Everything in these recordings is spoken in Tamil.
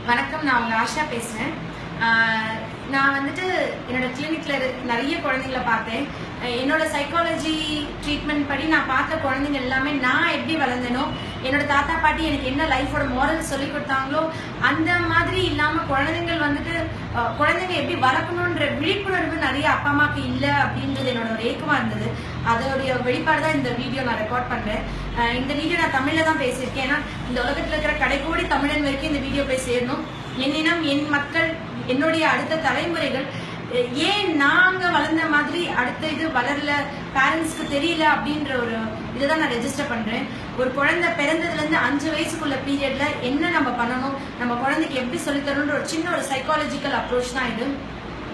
வணக்கம், நான் உங்க ஆஷா பேசுறேன். நான் வந்துட்டு என்னோட கிளினிக்ல நிறைய குழந்தைங்களை பார்த்தேன். என்னோட சைக்காலஜி ட்ரீட்மெண்ட் படி நான் பார்த்த குழந்தைங்க எல்லாமே நான் எப்படி வளர்ந்தேனோ, என்னோட தாத்தா பாட்டி எனக்கு என்ன லைஃபோட மாரல் சொல்லி கொடுத்தாங்களோ அந்த மாதிரி இல்லாம குழந்தைங்கள் வந்துட்டு குழந்தைங்க எப்படி வளர்க்கணுன்ற விழிப்புணர்வு நிறைய அப்பா அம்மாக்கு இல்லை அப்படின்றது என்னோட ஒரு ஏக்கமா இருந்தது. அதோடைய வெளிப்பாடு தான் இந்த வீடியோ நான் ரெக்கார்ட் பண்றேன். இந்த வீடியோ நான் தமிழ்ல தான் பேசியிருக்கேன். ஏன்னா இந்த உலகத்துல இருக்கிற கடைக்கோடி தமிழன் வரைக்கும் இந்த வீடியோ போய் சேரணும். என் இனம், என் மக்கள், என்னுடைய அடுத்த தலைமுறைகள் ஏன் நாங்க வளர்ந்த மாதிரி அடுத்த இது வளரல, பேரண்ட்ஸ்க்கு தெரியல அப்படின்ற ஒரு இதுதான் நான் ரெஜிஸ்டர் பண்றேன். ஒரு குழந்தை பிறந்ததுல இருந்து 5 வயசுக்குள்ள பீரியட்ல என்ன நம்ம பண்ணணும், நம்ம குழந்தைக்கு எப்படி சொல்லித்தரணுன்ற ஒரு சின்ன ஒரு சைக்காலஜிக்கல் அப்ரோச் தான் இது.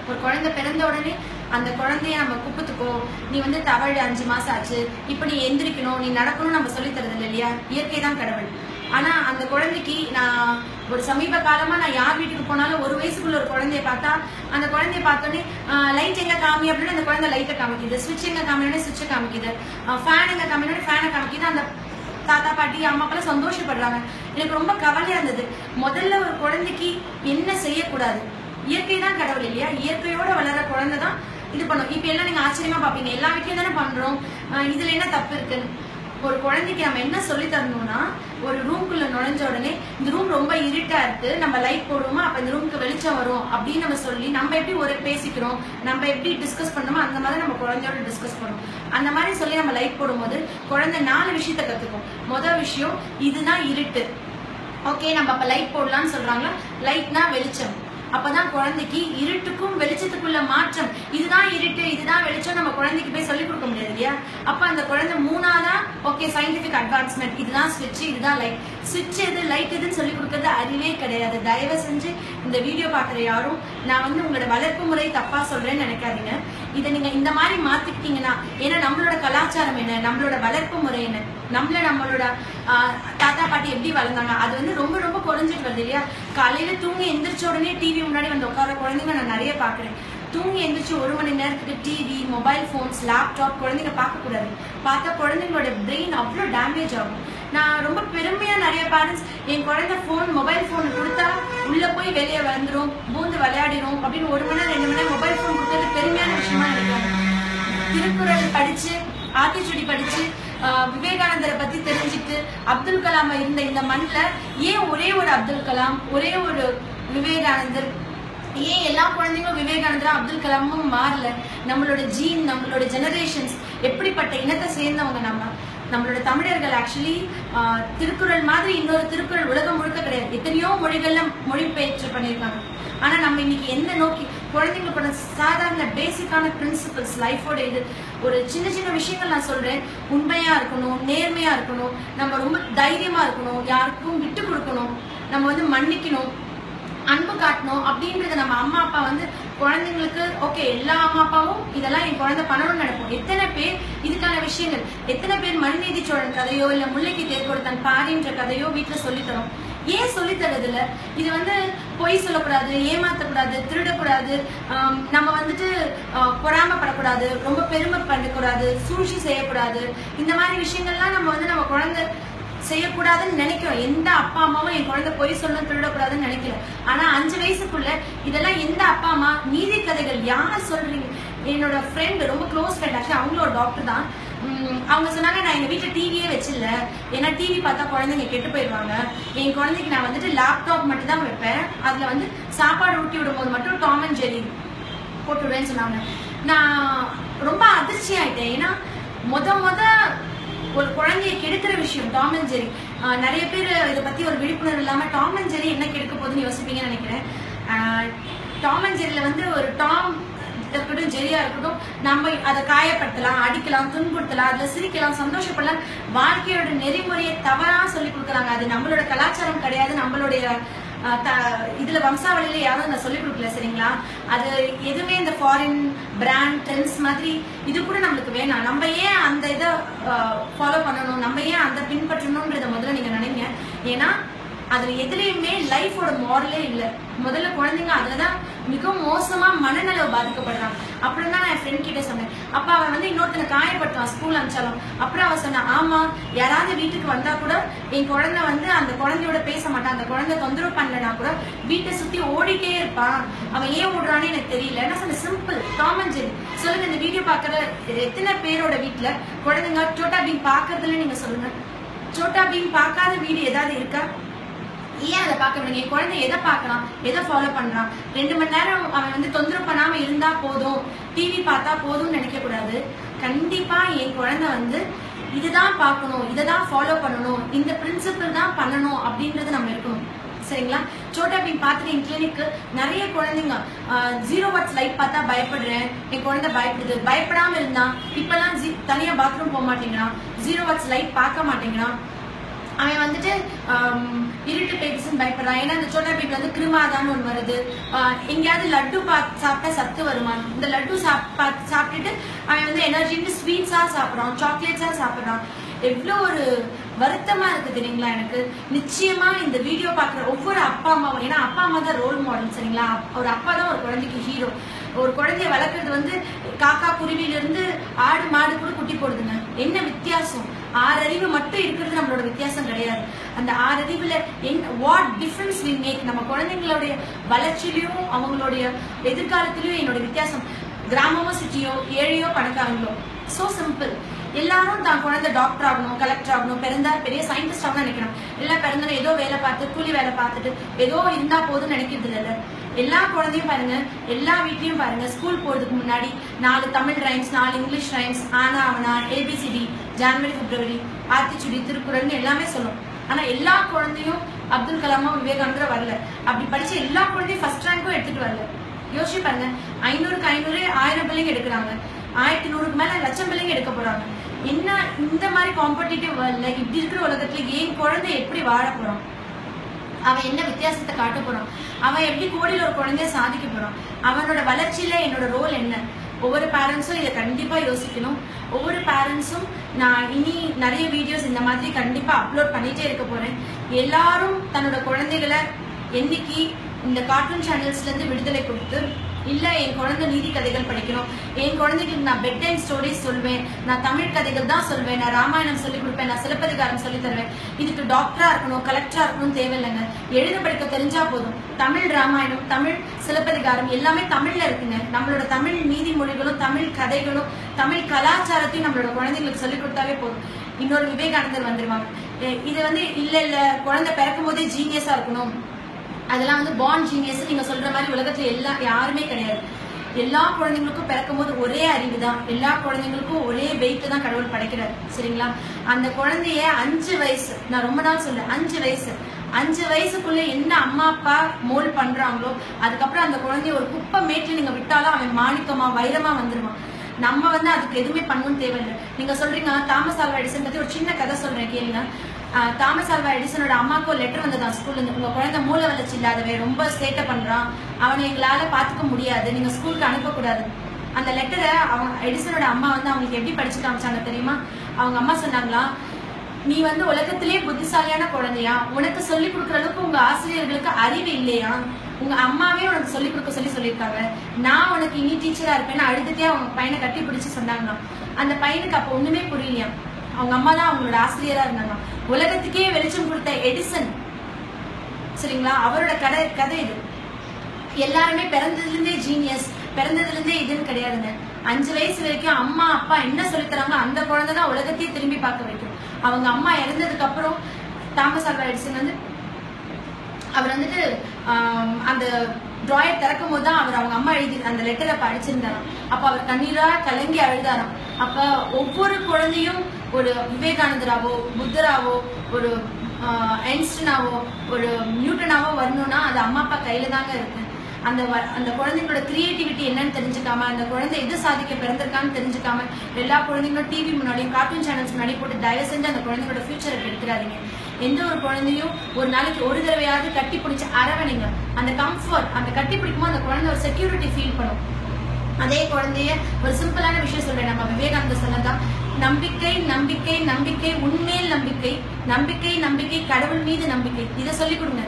ஒரு குழந்தை பிறந்த உடனே அந்த குழந்தைய நம்ம குப்பத்துக்கோ, நீ வந்து தவழ 5 மாசம் ஆச்சு, இப்ப நீ எந்திரிக்கணும், நீ நடக்கணும் நம்ம சொல்லி தரது இல்லை இல்லையா? இயற்கை தான் கடவுள். ஆனா அந்த குழந்தைக்கு நான் ஒரு சமீப காலமா நான் யார் வீட்டுக்கு போனாலும் 1 வயசுக்குள்ள ஒரு குழந்தைய பார்த்தா அந்த குழந்தைய பார்த்தோன்னே லைட் எங்க காமி அப்படின்னு அந்த குழந்தை லைட்டை காமிக்குது, சுவிட்ச் எங்க காமினோடனே சுவிட்சை காமிக்குது, ஃபேன் எங்க காமினோடனே ஃபேனை காமிக்குது. அந்த தாத்தா பாட்டி அம்மாக்கெல்லாம் சந்தோஷப்படுறாங்க. எனக்கு ரொம்ப கவலையா இருந்தது. முதல்ல ஒரு குழந்தைக்கு என்ன செய்யக்கூடாது, இயற்கை தான் கடவுள் இல்லையா? இயற்கையோட வளர குழந்தை தான் இது பண்ணும். இப்ப எல்லாம் நீங்க ஆச்சரியமா பாப்பீங்க, எல்லா வீட்லயும் தானே பண்றோம், இதுல என்ன தப்பு இருக்குன்னு. ஒரு குழந்தைக்கு நம்ம என்ன சொல்லி தரணும்னா, ஒரு ரூம்குள்ள நுழைஞ்ச உடனே இந்த ரூம் ரொம்ப இருட்டா இருக்கு, நம்ம லைட் போடுவோமா, அப்ப இந்த ரூமுக்கு வெளிச்சம் வரும் அப்படின்னு நம்ம சொல்லி நம்ம எப்படி ஒரு பேசிக்கிறோம், நம்ம எப்படி டிஸ்கஸ் பண்ணணுமோ அந்த மாதிரி நம்ம குழந்தையோட டிஸ்கஸ் பண்ணுவோம். அந்த மாதிரி சொல்லி நம்ம லைட் போடும்போது குழந்தை 4 விஷயத்த கத்துக்கும். முதல் விஷயம், இதுதான் இருட்டு, ஓகே நம்ம அப்ப லைட் போடலாம்னு சொல்றாங்களா, லைட்னா வெளிச்சம். அப்பதான் குழந்தைக்கு இருட்டுக்கும் வெளிச்சத்துக்குள்ள மாற்றம், இதுதான் இருட்டு இதுதான் வெளிச்சம் நம்ம குழந்தைக்கு போய் சொல்லிக் கொடுக்க முடியாது இல்லையா? அப்ப அந்த குழந்தை 3ஆவதா ஓகே சயின்டிபிக் அட்வான்ஸ்மெண்ட், இதுதான் ஸ்விட்ச் இதுதான் லைட், ஸ்விட்ச் எது லைட் எதுன்னு சொல்லி கொடுக்கறது அறிவே கிடையாது. தயவு செஞ்சு இந்த வீடியோ பாக்குற யாரும் நான் வந்து உங்களோட வளர்ப்பு முறை தப்பா சொல்றேன்னு நினைக்காதீங்க. இதை நீங்க இந்த மாதிரி மாத்திக்கிட்டீங்கன்னா, ஏன்னா நம்மளோட கலாச்சாரம் என்ன, நம்மளோட வளர்ப்பு முறை என்ன, நம்மளோட தாத்தா பாட்டி எப்படி வளர்ந்தாங்க, அது வந்து ரொம்ப ரொம்ப குறைஞ்சிட்டு வருது இல்லையா? காலையில தூங்கி எந்திரிச்ச உடனே டிவி முன்னாடி வந்து உட்கார குழந்தைங்க நான் நிறைய பாக்குறேன். தூங்கி எந்திரிச்சு 1 மணி நேரத்துக்கு டிவி, மொபைல் போன்ஸ், லேப்டாப் குழந்தைங்க பார்க்க கூடாது. பார்த்தா குழந்தைங்களோட பிரெயின் அவ்வளோ டேமேஜ் ஆகும். நான் ரொம்ப பெருமையா நிறைய பேரண்ட்ஸ் என் குழந்தை மொபைல் போன் கொடுத்தா உள்ள போய் வெளியே வந்துடும், பூந்து விளையாடிடும் அப்படின்னு 1 மணி நேரம் 2 மணி நேரம் மொபைல் போன் கொடுத்தது பெருமையான விஷயமா நினைக்கிறாங்க. திருக்குறள் படிச்சு, ஆத்திச்சூடி படிச்சு, விவேகானந்தரை பத்தி தெரிஞ்சுட்டு, அப்துல் கலாம் இருந்த இந்த மண்ணில் ஏன் ஒரே ஒரு அப்துல் கலாம், ஒரே ஒரு விவேகானந்தர், ஏன் எல்லா குழந்தைங்களும் விவேகானந்தரா அப்துல் கலாமும் மாறல? நம்மளோட ஜீன், நம்மளோட ஜெனரேஷன்ஸ் எப்படிப்பட்ட இனத்தை சேர்ந்தவங்க நம்மளோட தமிழர்கள். ஆக்சுவலி திருக்குறள் மாதிரி இன்னொரு திருக்குறள் உலகம் முழுக்க கிடையாது. எத்தனையோ மொழிகள்ல மொழிபெயர்ச்சி பண்ணியிருக்காங்க. ஆனா நம்ம இன்னைக்கு என்ன நோக்கி குழந்தைங்களோட சாதாரண பேசிக்கான பிரின்சிபல்ஸ், லைஃபோட இது ஒரு சின்ன சின்ன விஷயங்கள் நான் சொல்றேன். உண்மையா இருக்கணும், நேர்மையா இருக்கணும், நம்ம ரொம்ப தைரியமா இருக்கணும், யாருக்கும் விட்டு கொடுக்கணும், நம்ம வந்து மன்னிக்கணும், அன்பு காட்டணும் அப்படின்றத நம்ம அம்மா அப்பா வந்து குழந்தைங்களுக்கு ஓகே எல்லா அம்மா அப்பாவும் இதெல்லாம் என் குழந்தை பண்ணணும்னு நினைப்போம். எத்தனை பேர் இதுக்கான விஷயங்கள், எத்தனை பேர் மனுநீதி சோழன் கதையோ இல்ல முல்லைக்கு தேர் கொடுத்தான் பாரின்ற கதையோ வீட்டுல சொல்லித்தரோம். ஏன் சொல்லி தரதுல? இது வந்து பொய் சொல்லக்கூடாது, ஏமாத்தக்கூடாது, திருடக்கூடாது, நம்ம வந்துட்டு பொறாமப்படக்கூடாது, ரொம்ப பெருமை பண்ணக்கூடாது, சூழ்ச்சி செய்யக்கூடாது, இந்த மாதிரி விஷயங்கள்லாம் நம்ம வந்து நம்ம குழந்தை செய்யக்கூடாதுன்னு நினைக்கிறோம். எந்த அப்பா அம்மாவும் என் குழந்தை பொய் சொல்லணும், திருடக்கூடாதுன்னு நினைக்கல. ஆனா 5 வயசுக்குள்ள இதெல்லாம் எந்த அப்பா அம்மா? நீதி கதைகள் யார் சொல்றீங்க? என்னோட ஃப்ரெண்ட், ரொம்ப க்ளோஸ் ஃப்ரெண்ட், ஆக்சுவலி அவங்களும் ஒரு டாக்டர் தான். அவங்க சொன்னாங்க, நான் எங்க வீட்டுல டிவியே வச்சில்ல, ஏன்னா டிவி பார்த்தா குழந்தைங்க கெட்டு போயிடுவாங்க, என் குழந்தைக்கு நான் வந்துட்டு லேப்டாப் மட்டும் தான் வைப்பேன், அதுல வந்து சாப்பாடு ஊட்டி விடும் போது மட்டும் டாம் அண்ட் ஜெர்ரி போட்டுவிடுவேன்னு சொன்னாங்க. நான் ரொம்ப அதிர்ச்சி ஆயிட்டேன். ஏன்னா முத ஒரு குழந்தைய கெடுக்கிற விஷயம் டாம் அண்ட் ஜெர்ரி. நிறைய பேர் இதை பத்தி ஒரு விழிப்புணர்வு இல்லாம டாம் அண்ட் ஜெர்ரி என்ன கெடுக்க போகுதுன்னு யோசிப்பீங்கன்னு நினைக்கிறேன். டாம் அண்ட் ஜெர்ரில வந்து ஒரு டாம் இருக்கட்டும், ஜெரியா இருக்கட்டும், நம்ம அதை காயப்படுத்தலாம், அடிக்கலாம், துன்புறுத்தலாம், அதுல சிரிக்கலாம், சந்தோஷப்படலாம், வாழ்க்கையோட நெறிமுறையை தவறா சொல்லி கொடுக்குறாங்க. அது நம்மளோட கலாச்சாரம் கிடையாது, நம்மளுடைய இதுல வம்சாவளியில யாரும் நான் சொல்லிக் கொடுக்கல, சரிங்களா? அது எதுவுமே இந்த ஃபாரின் பிராண்ட் ட்ரெண்ட்ஸ் மாதிரி இது கூட நம்மளுக்கு வேணாம். நம்ம ஏன் அந்த இதை ஃபாலோ பண்ணணும், நம்ம ஏன் அந்த பின்பற்றணும்ன்றத முதல்ல நீங்க நினைங்க. ஏன்னா அதுல எதுலயுமே லைஃபோட மாரலே இல்லை. முதல்ல குழந்தைங்க அதுலதான் மிக மோசமா மனநலவு பாதிக்கப்படுறாங்க. அப்புறம் தான் நான் என் ஃப்ரெண்ட் கிட்ட சொன்னேன். அப்ப அவன் வந்து இன்னொருத்தனை காயப்படுத்துவான் ஸ்கூல் அனுப்பிச்சாலும். அப்புறம் அவன் சொன்னான், ஆமா யாராவது வீட்டுக்கு வந்தா கூட என் குழந்தை வந்து அந்த குழந்தையோட பேச மாட்டான், அந்த குழந்தை தொந்தரவு பண்ணலனா கூட வீட்டை சுத்தி ஓடிட்டே இருப்பான், அவன் ஏன் ஓடுறான்னு எனக்கு தெரியல. என்ன சொன்ன, சிம்பிள் டாம் அண்ட் ஜெர்ரி. சொல்லுங்க, இந்த வீடியோ பாக்குற எத்தனை பேரோட வீட்டுல குழந்தைங்க சோட்டா பீம் பாக்குறதுல நீங்க சொல்லுங்க. சோட்டா பீம் பார்க்காத வீடு ஏதாவது இருக்கா? ஏன் அதை பார்க்க முடியும்? என் குழந்தை எதை பார்க்கலாம், எதை ஃபாலோ பண்றான்? 2 மணி நேரம் அவன் வந்து தொந்தரவு பண்ணாம இருந்தா போதும், டிவி பார்த்தா போதும்னு நினைக்க கூடாது. கண்டிப்பா என் குழந்தை வந்து இதுதான் பார்க்கணும், இதைதான் ஃபாலோ பண்ணணும், இந்த பிரின்சிபிள் தான் பண்ணணும் அப்படின்றது நம்ம இருக்கணும். சரிங்களா? சோட்டா பீம் பார்த்துட்டு என் கிளினிக்கு நிறைய குழந்தைங்க 0 வாட்ஸ் லைட் பார்த்தா பயப்படுறேன், என் குழந்தை பயப்படுது, பயப்படாம இருந்தான். இப்பெல்லாம் தனியா பாத்ரூம் போக மாட்டேங்கிறான், 0 வாட்ஸ் லைட் பார்க்க மாட்டேங்கிறான். அவன் வந்துட்டு இருட்டு பேசுன்னு பயப்படுறான். ஏன்னா இந்த சோட்டா பீம்ல வந்து கிருமாதான்னு ஒன்று வருது. எங்கேயாவது லட்டு சாப்பிட்டா சத்து வருமான், இந்த லட்டு சாப்பிட்டுட்டு அவன் வந்து எனர்ஜின்னு ஸ்வீட்ஸா சாப்பிட்றான், சாக்லேட்ஸா சாப்பிட்றான். எவ்வளோ ஒரு வருத்தமா இருக்கு தெரியுங்களா எனக்கு. நிச்சயமா இந்த வீடியோ பாக்குற ஒவ்வொரு அப்பா அம்மாவும், ஏன்னா அப்பா அம்மா தான் ரோல் மாடல். சரிங்களா? ஒரு அப்பா தான் ஒரு குழந்தைக்கு ஹீரோ. ஒரு குழந்தைய வளர்க்கறது வந்து காக்கா குருவில இருந்து ஆடு மாடு கூட குட்டி போடுதுங்க. என்ன வித்தியாசம்? 6 அறிவு மட்டும் இருக்கிறது நம்மளோட வித்தியாசம் கிடையாது. அந்த 6 அறிவுல வாட் டிஃபரன்ஸ் வி மேக். நம்ம குழந்தைங்களுடைய வளர்ச்சியிலையும் அவங்களுடைய எதிர்காலத்திலயும் என்னோட வித்தியாசம். கிராமமோ சிட்டியோ, ஏழையோ பணக்காரங்களோ, சோ சிம்பிள். எல்லாரும் தான் குழந்தை டாக்டர் ஆகணும், கலெக்டர் ஆகணும், பிறந்தா பெரிய சயின்டிஸ்ட் ஆகணும் நினைக்கணும். எல்லாம் பிறந்தா ஏதோ வேலை பார்த்து கூலி வேலை பார்த்துட்டு ஏதோ இருந்தா போதும் நினைக்கிறது இல்லை. எல்லா குழந்தையும் பாருங்க, எல்லா வீட்லயும் பாருங்க, ஸ்கூல் போறதுக்கு முன்னாடி 4 தமிழ் ரைம்ஸ், 4 இங்கிலீஷ் ரைம்ஸ், ஆனா அவனா, ஏபிசிடி, ஜனவரி பிப்ரவரி, ஆத்திச்சுடி, திருக்குறள்னு எல்லாமே சொல்லும். ஆனா எல்லா குழந்தையும் அப்துல் கலாமா, விவேகானந்தரா வரல. அப்படி படிச்ச எல்லா குழந்தையும் ஃபர்ஸ்ட் ரேங்கும் எடுத்துட்டு வரல. யோசிச்சு பாருங்க, 500க்கு 500 1000 பிள்ளைங்க எடுக்கிறாங்க, 1100க்கு மேல லட்சம் பிள்ளைங்க எடுக்க போறாங்க. என்ன இந்த மாதிரி காம்படிட்டிவ் வேர்ல்ட்ல, இப்படி இருக்கிற உலகத்துல என் குழந்தை எப்படி வாழ போறான்? அவன் என்ன வித்தியாசத்தை காட்ட போறான்? அவன் எப்படி கோடியில் ஒரு குழந்தைய சாதிக்க போறான்? அவனோட வளர்ச்சியில என்னோட ரோல் என்ன? ஒவ்வொரு பேரண்ட்ஸும் இதை கண்டிப்பா யோசிக்கணும். ஒவ்வொரு பேரண்ட்ஸும், நான் இனி நிறைய வீடியோஸ் இந்த மாதிரி கண்டிப்பா அப்லோட் பண்ணிட்டே இருக்க போறேன். எல்லாரும் தன்னோட குழந்தைகளை என்னைக்கு இந்த கார்ட்டூன் சேனல்ஸ்ல இருந்து விடுதலை கொடுத்து, இல்ல என் குழந்தை நீதி கதைகள் படிக்கணும், என் குழந்தைகளுக்கு நான் பெட் டைம் ஸ்டோரிஸ் சொல்வேன், நான் தமிழ் கதைகள் தான் சொல்வேன், நான் ராமாயணம் சொல்லி கொடுப்பேன், நான் சிலப்பதிகாரம் சொல்லி தருவேன். இதுக்கு டாக்டரா இருக்கணும், கலெக்டரா இருக்கணும் தேவையில்லைங்க. எழுத படிக்க தெரிஞ்சா போதும். தமிழ் ராமாயணம், தமிழ் சிலப்பதிகாரம் எல்லாமே தமிழ்ல இருக்குங்க. நம்மளோட தமிழ் நீதிமொழிகளும், தமிழ் கதைகளும், தமிழ் கலாச்சாரத்தையும் நம்மளோட குழந்தைங்களுக்கு சொல்லிக் கொடுத்தாவே போதும். இன்னொரு விவேகானந்தர் வந்துருவாங்க. இது வந்து இல்ல குழந்தை பிறக்கும் போதே ஜீனியஸா இருக்கணும், அதெல்லாம் வந்து பார்ன் ஜீனியஸ் நீங்க சொல்ற மாதிரி உலகத்துல யாருமே கிடையாது. எல்லா குழந்தைங்களுக்கும் பிறக்கும் போது ஒரே அறிவு தான், எல்லா குழந்தைங்களுக்கும் ஒரே வெயிட் தான் கடவுள் படைக்கிறார். சரிங்களா? அந்த குழந்தைய 5 வயசு, நான் ரொம்ப நாள் சொல்றேன், 5 வயசுக்குள்ள என்ன அம்மா அப்பா மோல்ட் பண்றாங்களோ, அதுக்கப்புறம் அந்த குழந்தைய ஒரு குப்பை மேட்டில் நீங்க விட்டாலும் அவன் மாணிக்கமா வைரமா வந்துருவான். நம்ம வந்து அதுக்கு எதுவுமே பண்ணணும்னு தேவையில்லை. நீங்க சொல்றீங்க தாமஸ் ஆல்வா எடிசன் பத்தி ஒரு சின்ன கதை சொல்றேன் கேளுங்க. தாமஸ் ஆல்வா எடிசனோட அம்மாவுக்கு ஒரு லெட்டர் வந்ததான் ஸ்கூல்ல இருந்து, உங்க குழந்தை மூளை வளர்ச்சி இல்லாதவன், ரொம்ப சேட்டை பண்றான், அவனை எங்களால பாத்துக்க முடியாது, நீங்க ஸ்கூலுக்கு அனுப்பக்கூடாது. அந்த லெட்டரை அவங்க எடிசனோட அம்மா வந்து அவங்களுக்கு எப்படி படிச்சு காமிச்சாங்க தெரியுமா? அவங்க அம்மா சொன்னாங்களா, நீ வந்து உலகத்திலே புத்திசாலியான குழந்தையா, உனக்கு சொல்லிக் கொடுக்குற அளவுக்கு உங்க ஆசிரியர்களுக்கு அறிவு இல்லையா, உங்க அம்மாவே உனக்கு சொல்லிக் கொடுக்க சொல்லியிருக்காங்க, நான் உனக்கு இனி டீச்சரா இருப்பேன்னு அழுதுட்டே அவங்க பையனை கட்டி பிடிச்சு சொன்னாங்க. அந்த பையனுக்கு அப்ப ஒண்ணுமே புரியலையா, அவங்க அம்மா தான் அவங்களோட ஆசிரியரா இருந்தாங்க. உலகத்துக்கே வெளிச்சம் கொடுத்த எடிசன், சரிங்களா, அவரோட கதை இது. எல்லாருமே பிறந்ததுல இருந்தே ஜீனியஸ், பிறந்ததுல இருந்தே இதுன்னு கிடையாதுங்க. 5 வயசு வரைக்கும் அம்மா அப்பா என்ன சொல்லித்தராங்க அந்த குழந்தை தான் உலகத்தையே திரும்பி பார்க்க வைக்கும். அவங்க அம்மா இறந்ததுக்கு அப்புறம் தாமஸ் ஆல்வா எடிசன் வந்து அவர் வந்துட்டு அந்த டிராயர் திறக்கும் போது தான் அவர் அவங்க அம்மா எழுதி அந்த லெட்டரை படிச்சிருந்தாராம். அப்ப அவர் கண்ணீரா கலங்கி அழுதாராம். அப்ப ஒவ்வொரு குழந்தையும் ஒரு விவேகானந்தராவோ, புத்தராவோ, ஒரு ஐன்ஸ்டீனாவோ, ஒரு நியூட்டனாவோ வரணும்னா அது அம்மா அப்பா கையில தாங்க இருக்கு. அந்த குழந்தைங்களோட கிரியேட்டிவிட்டி என்னன்னு தெரிஞ்சுக்காம, அந்த குழந்தை எது சாதிக்க பிறந்திருக்கான்னு தெரிஞ்சுக்காம, எல்லா குழந்தைங்களும் டிவி முன்னாடியும் கார்ட்டூன் சேனல்ஸ் முன்னாடி போட்டு தயவு செஞ்சு அந்த குழந்தைங்களோட ஃபியூச்சரை எடுத்துறாதீங்க. எந்த ஒரு குழந்தையும் ஒரு நாளைக்கு ஒரு தடவையாவது கட்டி பிடிச்சி அரவணைங்க. அந்த கம்ஃபர்ட், அந்த கட்டி பிடிக்கும்போது அந்த குழந்தை ஒரு செக்யூரிட்டி ஃபீல் பண்ணும். அதே குழந்தைய ஒரு சிம்பிளான விஷயம் சொல்றேன், நம்ம விவேகானந்த சொன்னதான், நம்பிக்கை நம்பிக்கை நம்பிக்கை, உண்மையில் நம்பிக்கை, நம்பிக்கை நம்பிக்கை, கடவுள் மீது நம்பிக்கை. இதை சொல்லிக் கொடுங்க.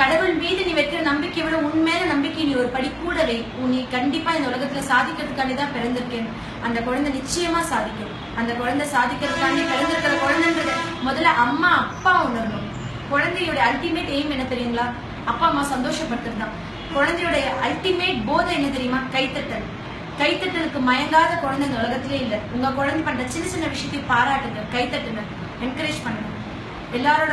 கடவுள் மீது நீ வைக்கிற நம்பிக்கை விட உண்மையான நம்பிக்கை நீ ஒரு படி கூட வை. நீ கண்டிப்பா இந்த உலகத்துல சாதிக்கிறதுக்காண்டி தான் பிறந்திருக்கேன். அந்த குழந்தை நிச்சயமா சாதிக்கும். அந்த குழந்தை சாதிக்கிறதுக்காண்டி பிறந்திருக்கிற குழந்தைன்றது முதல்ல அம்மா அப்பா உணரணும். குழந்தையோட அல்டிமேட் எய்ம் என்ன தெரியுங்களா? அப்பா அம்மா சந்தோஷப்படுத்துறது தான். குழந்தையோட அல்டிமேட் போதை என்ன தெரியுமா? கைத்தட்டல். கைத்தட்டலுக்கு மயங்காத குழந்தை இந்த உலகத்திலே இல்லை. உங்க குழந்தை பண்ற சின்ன சின்ன விஷயத்தை பாராட்டுங்க, கைத்தட்டுங்க, என்கரேஜ் பண்ணுங்க. எல்லாரோட